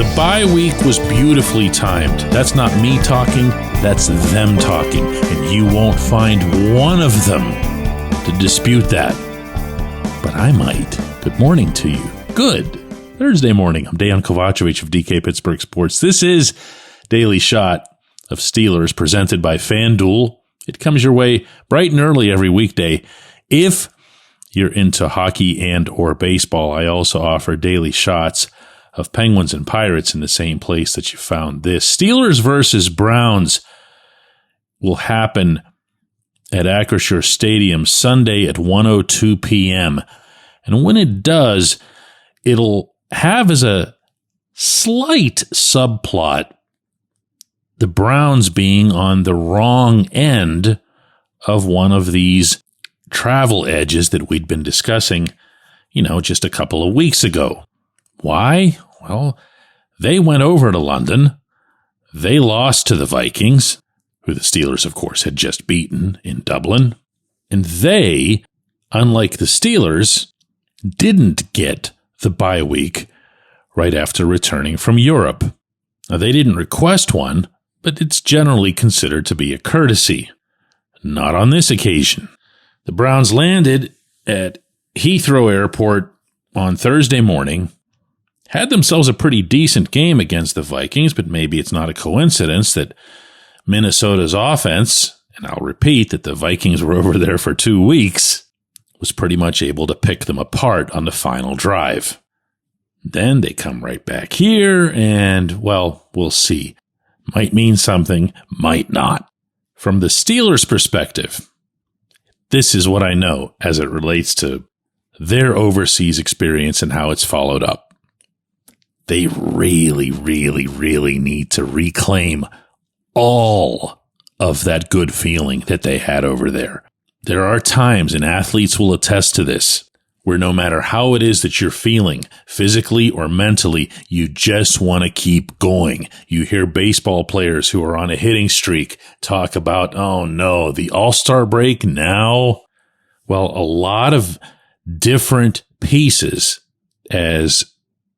The bye week was beautifully timed. That's not me talking, that's them talking. And you won't find one of them to dispute that. But I might. Good morning to you. Good Thursday morning. I'm Dejan Kovacevic of DK Pittsburgh Sports. This is Daily Shot of Steelers presented by FanDuel. It comes your way bright and early every weekday. If you're into hockey and or baseball, I also offer daily shots of Penguins and Pirates in the same place that you found this. Steelers versus Browns will happen at Acrisure Stadium Sunday at 1:02 p.m. And when it does, it'll have as a slight subplot the Browns being on the wrong end of one of these travel edges that we'd been discussing, just a couple of weeks ago. Why? Well, they went over to London. They lost to the Vikings, who the Steelers, of course, had just beaten in Dublin. And they, unlike the Steelers, didn't get the bye week right after returning from Europe. Now, they didn't request one, but it's generally considered to be a courtesy. Not on this occasion. The Browns landed at Heathrow Airport on Thursday morning, had themselves a pretty decent game against the Vikings, but maybe it's not a coincidence that Minnesota's offense, and I'll repeat that the Vikings were over there for 2 weeks, was pretty much able to pick them apart on the final drive. Then they come right back here, and, well, we'll see. Might mean something, might not. From the Steelers' perspective, this is what I know as it relates to their overseas experience and how it's followed up. They really, really, really need to reclaim all of that good feeling that they had over there. There are times, and athletes will attest to this, where no matter how it is that you're feeling, physically or mentally, you just want to keep going. You hear baseball players who are on a hitting streak talk about, oh no, the All-Star break now? Well, a lot of different pieces, as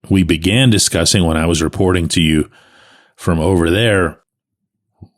we began discussing when I was reporting to you from over there,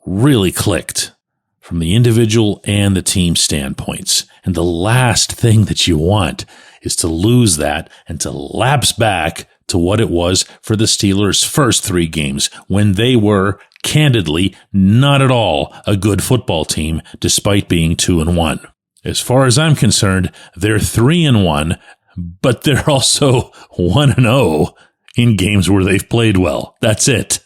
really clicked from the individual and the team standpoints. And the last thing that you want is to lose that and to lapse back to what it was for the Steelers' first 3 games when they were, candidly, not at all a good football team despite being 2-1. As far as I'm concerned, they're 3-1, but they're also 1-0 in games where they've played well. That's it.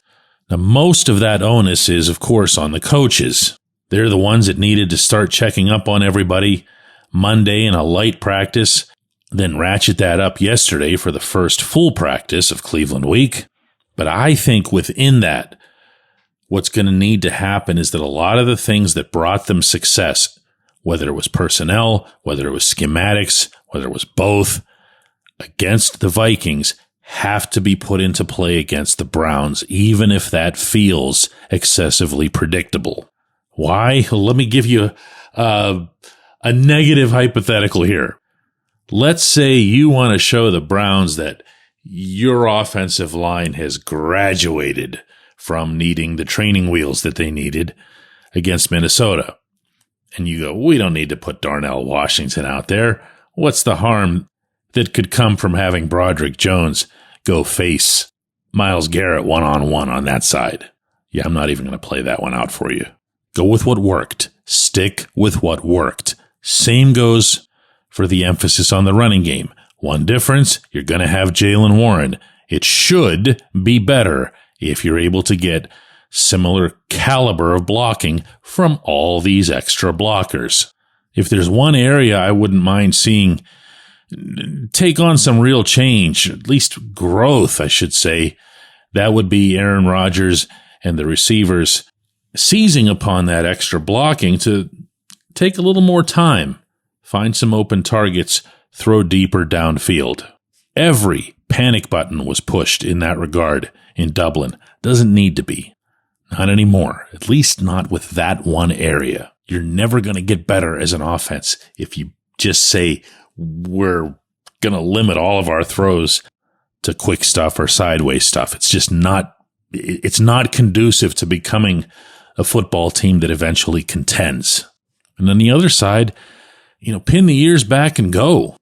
Now, most of that onus is, of course, on the coaches. They're the ones that needed to start checking up on everybody Monday in a light practice, then ratchet that up yesterday for the first full practice of Cleveland week. But I think within that, what's going to need to happen is that a lot of the things that brought them success, whether it was personnel, whether it was schematics, whether it was both, against the Vikings, have to be put into play against the Browns, even if that feels excessively predictable. Why? Well, let me give you a negative hypothetical here. Let's say you want to show the Browns that your offensive line has graduated from needing the training wheels that they needed against Minnesota. And you go, we don't need to put Darnell Washington out there. What's the harm that could come from having Broderick Jones go face Myles Garrett one-on-one on that side? Yeah, I'm not even going to play that one out for you. Go with what worked. Stick with what worked. Same goes for the emphasis on the running game. One difference, you're going to have Jaylen Warren. It should be better if you're able to get similar caliber of blocking from all these extra blockers. If there's one area I wouldn't mind seeing take on some real change, at least growth, I should say, that would be Aaron Rodgers and the receivers seizing upon that extra blocking to take a little more time, find some open targets, throw deeper downfield. Every panic button was pushed in that regard in Dublin. Doesn't need to be. Not anymore. At least not with that one area. You're never going to get better as an offense if you just say, we're going to limit all of our throws to quick stuff or sideways stuff. It's just not conducive to becoming a football team that eventually contends. And on the other side, pin the ears back and go.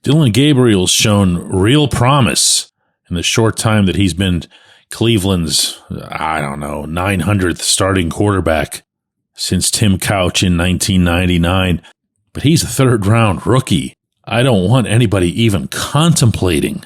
Dylan Gabriel's shown real promise in the short time that he's been Cleveland's, 900th starting quarterback since Tim Couch in 1999. But he's a third-round rookie. I don't want anybody even contemplating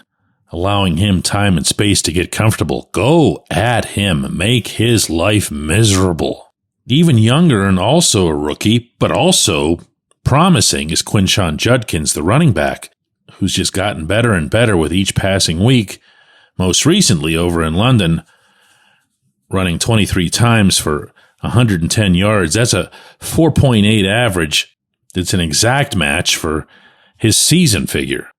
allowing him time and space to get comfortable. Go at him. Make his life miserable. Even younger and also a rookie, but also promising, is Quinshon Judkins, the running back, who's just gotten better and better with each passing week. Most recently over in London, running 23 times for 110 yards. That's a 4.8 average. It's an exact match for his season figure.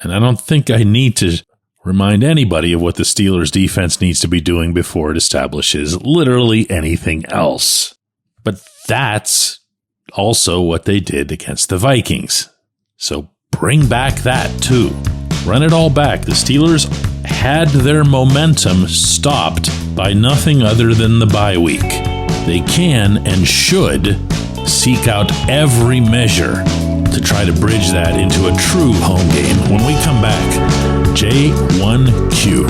And I don't think I need to remind anybody of what the Steelers' defense needs to be doing before it establishes literally anything else. But that's also what they did against the Vikings. So bring back that too. Run it all back. The Steelers had their momentum stopped by nothing other than the bye week. They can and should seek out every measure to try to bridge that into a true home game. When we come back, J1Q.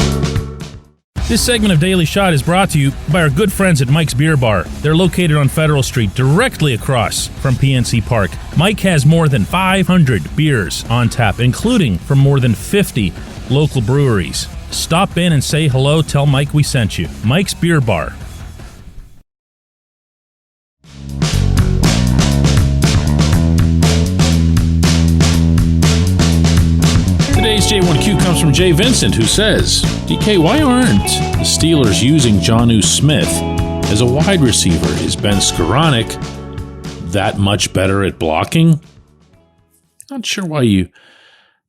This segment of Daily Shot is brought to you by our good friends at Mike's Beer Bar. They're located on Federal Street, directly across from PNC Park. Mike has more than 500 beers on tap, including from more than 50 local breweries. Stop in and say hello. Tell Mike we sent you. Mike's Beer Bar. Today's J1Q comes from Jay Vincent, who says, DK, why aren't the Steelers using Jonnu Smith as a wide receiver? Is Ben Skoranek that much better at blocking? Not sure why you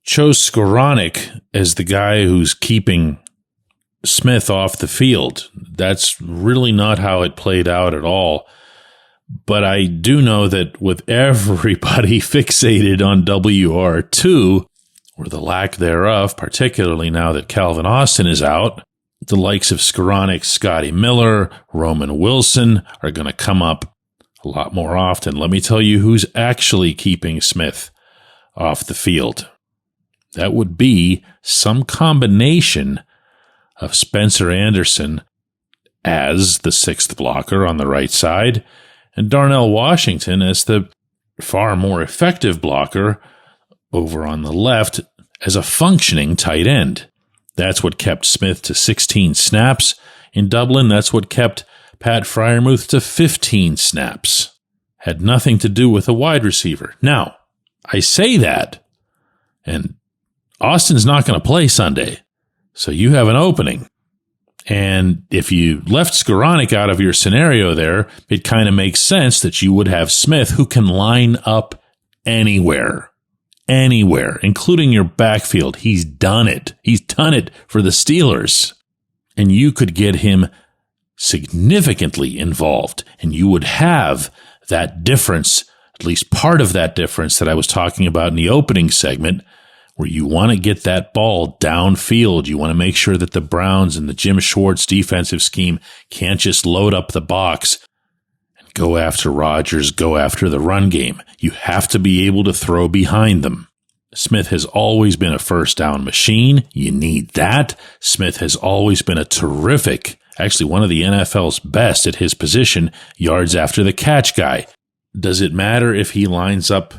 chose Skoranek as the guy who's keeping Smith off the field. That's really not how it played out at all. But I do know that with everybody fixated on WR2, or the lack thereof, particularly now that Calvin Austin is out, the likes of Skoranek, Scotty Miller, Roman Wilson are going to come up a lot more often. Let me tell you who's actually keeping Smith off the field. That would be some combination of Spencer Anderson as the sixth blocker on the right side and Darnell Washington as the far more effective blocker over on the left as a functioning tight end. That's what kept Smith to 16 snaps in Dublin. That's what kept Pat Freiermuth to 15 snaps. Had nothing to do with a wide receiver. Now, I say that, and Austin's not going to play Sunday, so you have an opening. And if you left Skoranek out of your scenario there, it kind of makes sense that you would have Smith, who can line up anywhere, including your backfield. He's done it. He's done it for the Steelers. And you could get him significantly involved, and you would have that difference, at least part of that difference that I was talking about in the opening segment, where you want to get that ball downfield. You want to make sure that the Browns and the Jim Schwartz defensive scheme can't just load up the box and go after Rodgers, go after the run game. You have to be able to throw behind them. Smith has always been a first down machine. You need that. Smith has always been a terrific, actually one of the NFL's best at his position, yards after the catch guy. Does it matter if he lines up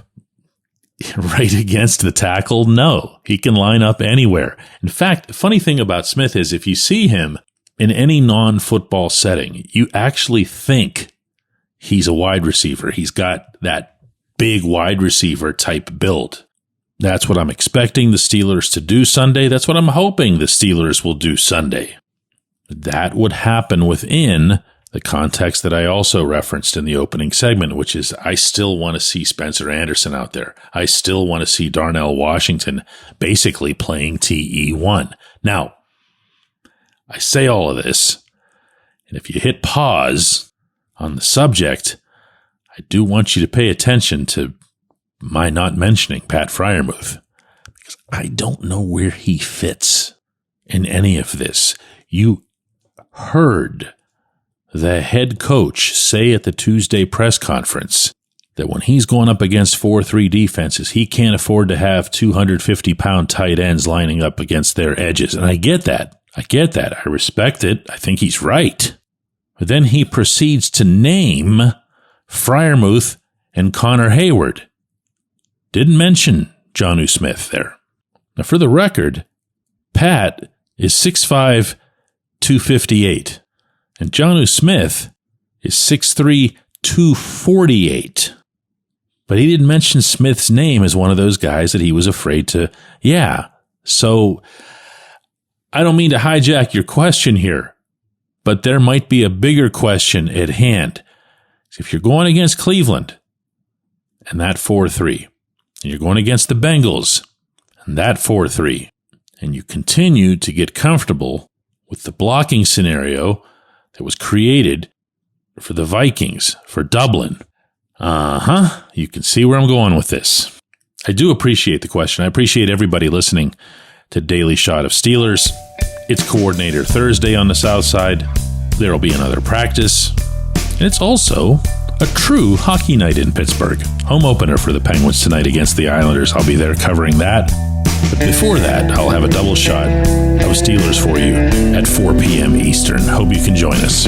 right against the tackle? No, he can line up anywhere. In fact, the funny thing about Smith is if you see him in any non-football setting, you actually think he's a wide receiver. He's got that big wide receiver type build. That's what I'm expecting the Steelers to do Sunday. That's what I'm hoping the Steelers will do Sunday. That would happen within the context that I also referenced in the opening segment, which is I still want to see Spencer Anderson out there. I still want to see Darnell Washington basically playing TE1. Now, I say all of this, and if you hit pause on the subject, I do want you to pay attention to my not mentioning Pat Freiermuth, because I don't know where he fits in any of this. You heard the head coach say at the Tuesday press conference that when he's going up against 4-3 defenses, he can't afford to have 250-pound tight ends lining up against their edges. And I get that. I respect it. I think he's right. But then he proceeds to name Freiermuth and Connor Hayward. Didn't mention Jonnu Smith there. Now, for the record, Pat is 6'5", 258. And Jonnu Smith is 6'3", 248. But he didn't mention Smith's name as one of those guys that he was afraid to. Yeah. So I don't mean to hijack your question here, but there might be a bigger question at hand. If you're going against Cleveland and that 4-3, and you're going against the Bengals and that 4-3, and you continue to get comfortable with the blocking scenario that was created for the Vikings, for Dublin, you can see where I'm going with this. I do appreciate the question. I appreciate everybody listening to Daily Shot of Steelers. It's Coordinator Thursday on the South Side. There will be another practice. And it's also a true hockey night in Pittsburgh. Home opener for the Penguins tonight against the Islanders. I'll be there covering that. But before that, I'll have a double shot of Steelers for you at 4 p.m. Eastern. Hope you can join us.